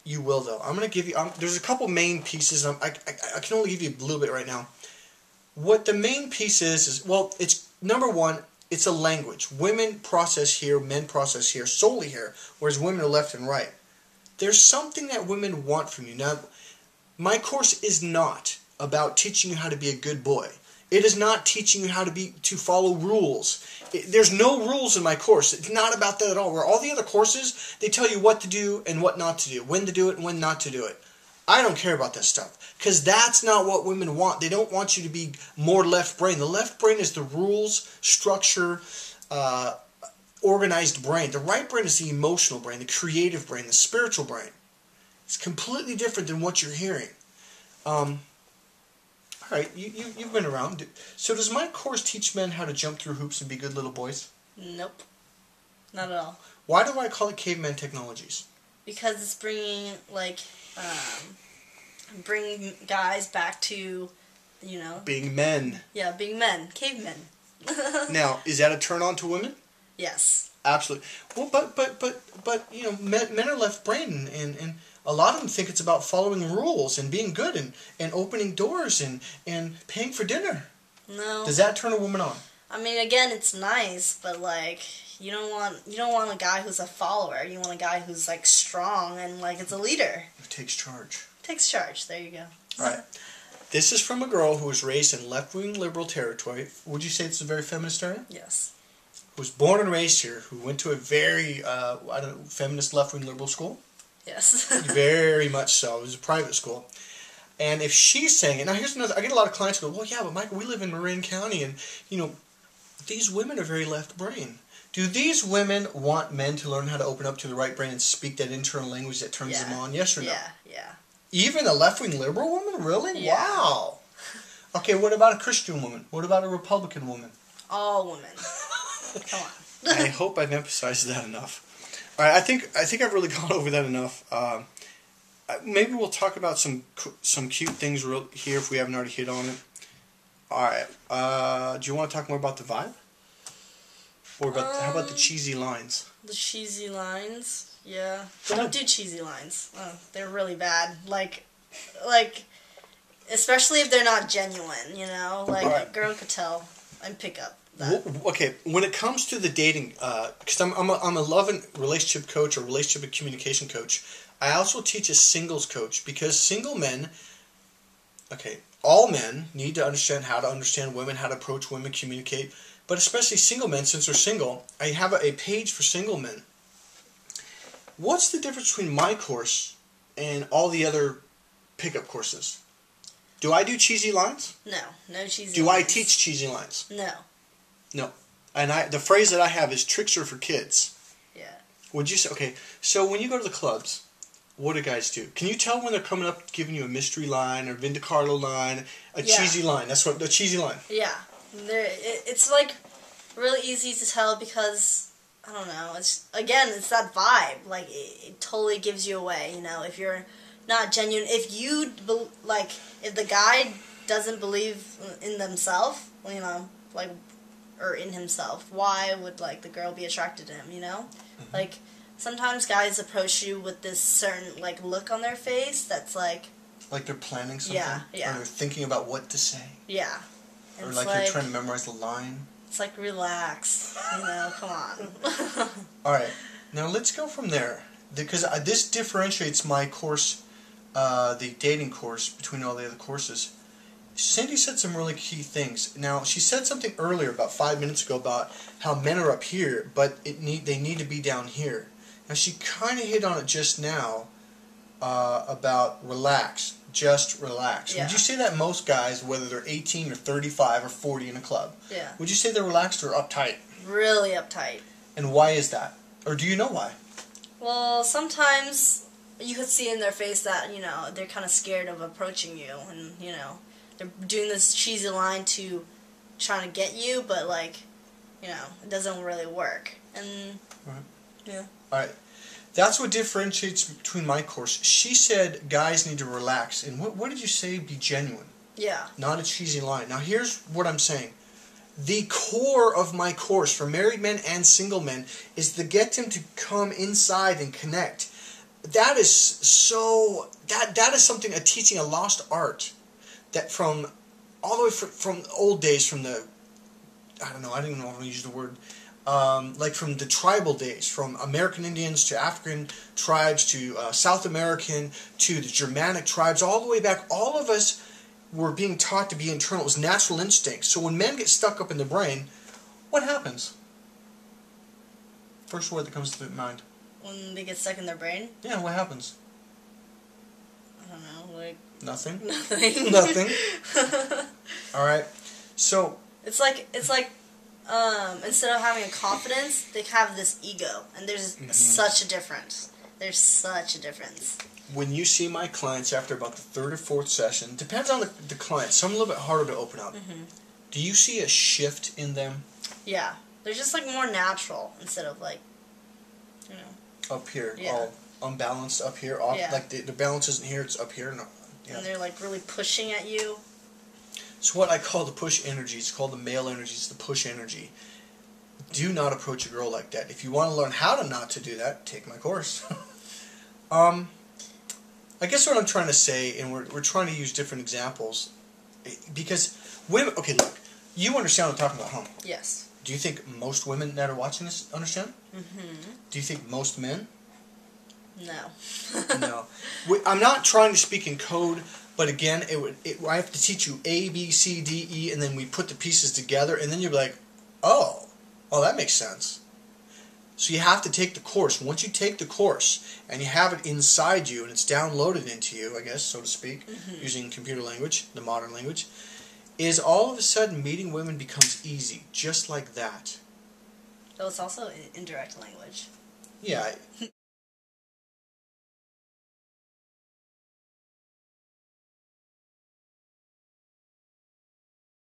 You will, though. I'm going to give you... there's a couple main pieces. I can only give you a little bit right now. What the main piece is... Well, it's... Number one, it's a language. Women process here, men process here, solely here, whereas women are left and right. There's something that women want from you. Now, my course is not about teaching you how to be a good boy. It is not teaching you how to follow rules. There's no rules in my course. It's not about that at all. Where all the other courses, they tell you what to do and what not to do, when to do it and when not to do it. I don't care about that stuff because that's not what women want. They don't want you to be more left brain. The left brain is the rules, structure, organized brain. The right brain is the emotional brain, the creative brain, the spiritual brain. It's completely different than what you're hearing. All right, you've been around. So does my course teach men how to jump through hoops and be good little boys? Nope. Not at all. Why do I call it caveman technologies? Because it's bringing, like, bringing guys back to, you know... Being men. Yeah, being men. Cavemen. Now, is that a turn on to women? Yes. Absolutely. Well, but you know, men are left brain, and a lot of them think it's about following rules and being good and opening doors and paying for dinner. No. Does that turn a woman on? I mean, again, it's nice, but like you don't want a guy who's a follower. You want a guy who's like strong and like it's a leader. Who takes charge. Takes charge. There you go. All right. This is from a girl who was raised in left-wing liberal territory. Would you say it's a very feminist area? Yes. Who was born and raised here, who went to a very feminist left-wing liberal school. Yes. Very much so. It was a private school. And if she's saying it, now here's another, I get a lot of clients who go, well, yeah, but Michael, we live in Marin County, and, you know, these women are very left brain. Do these women want men to learn how to open up to the right brain and speak that internal language that turns them on? Yes or no? Yeah. Even a left-wing liberal woman? Really? Yeah. Wow. Okay, what about a Christian woman? What about a Republican woman? All women. Come on. I hope I've emphasized that enough. All right, I think I've really gone over that enough. Maybe we'll talk about some cute things here if we haven't already hit on it. All right. Do you want to talk more about the vibe? Or how about the cheesy lines? The cheesy lines? Yeah. Don't do cheesy lines. Oh, they're really bad. Like, especially if they're not genuine, you know? Like, a girl could tell and pick up that. Okay, when it comes to the dating, because I'm a love and relationship coach or relationship and communication coach, I also teach a singles coach because single men, all men need to understand how to understand women, how to approach women, communicate, but especially single men, since they're single, I have a page for single men. What's the difference between my course and all the other pickup courses? Do I do cheesy lines? No cheesy lines. Do I teach cheesy lines? No. And the phrase that I have is tricks are for kids. Yeah. Would you say, okay, so when you go to the clubs, what do guys do? Can you tell when they're coming up giving you a mystery line or Vinda Carlo line, cheesy line? That's what, the cheesy line. Yeah. It's like really easy to tell because, I don't know, it's that vibe. Like, it totally gives you away, you know, if you're not genuine. If if the guy doesn't believe in themselves, you know, like, or in himself, why would, like, the girl be attracted to him, you know? Mm-hmm. Like, sometimes guys approach you with this certain, like, look on their face that's, like... Like they're planning something? Yeah. Or they're thinking about what to say? Yeah. Or like they're trying to memorize the line? It's like, relax, you know, come on. Alright, now let's go from there. Because this differentiates my course, the dating course, between all the other courses. Cindy said some really key things. Now, she said something earlier, about 5 minutes ago, about how men are up here, but they need to be down here. Now, she kind of hit on it just now about relax. Just relax. Yeah. Would you say that most guys, whether they're 18 or 35 or 40 in a club, would you say they're relaxed or uptight? Really uptight. And why is that? Or do you know why? Well, sometimes you could see in their face that, you know, they're kind of scared of approaching you, and, you know, they're doing this cheesy line to trying to get you, but, like, you know, it doesn't really work. And, yeah. Alright. That's what differentiates between my course. She said guys need to relax. And what did you say? Be genuine. Yeah. Not a cheesy line. Now, here's what I'm saying. The core of my course for married men and single men is to get them to come inside and connect. that is so that is something, a teaching, a lost art that from all the way from old days, from the, I don't know, I don't even know how to use the word, like from the tribal days, from American Indians to African tribes to South American to the Germanic tribes, all the way back, all of us were being taught to be internal. It was natural instinct. So when men get stuck up in the brain, what happens? First word that comes to mind. When they get stuck in their brain? Yeah, what happens? I don't know, like... Nothing? Nothing. Nothing. Alright, so... It's like, instead of having a confidence, they have this ego. And there's such a difference. There's such a difference. When you see my clients after about the third or fourth session, depends on the client. Some a little bit harder to open up. Do you see a shift in them? Yeah. They're just like more natural instead of like, you know. Up here, Yeah. all unbalanced up here. Off, Yeah. like the balance isn't here, it's up here. No, yeah. And they're like really pushing at you. So what I call the push energy, it's called the male energy, it's the push energy. Do not approach a girl like that. If you want to learn how to not to do that, take my course. I guess what I'm trying to say, and we're trying to use different examples, because women, okay, look, you understand what I'm talking about, huh? Yes. Do you think most women that are watching this understand? Do you think most men? No. No. I'm not trying to speak in code, but again, I have to teach you A, B, C, D, E, and then we put the pieces together, and then you're like, oh, that makes sense. So you have to take the course. Once you take the course, and you have it inside you, and it's downloaded into you, I guess, so to speak, using computer language, the modern language, is all of a sudden meeting women becomes easy, just like that. Though it's also indirect language. Yeah.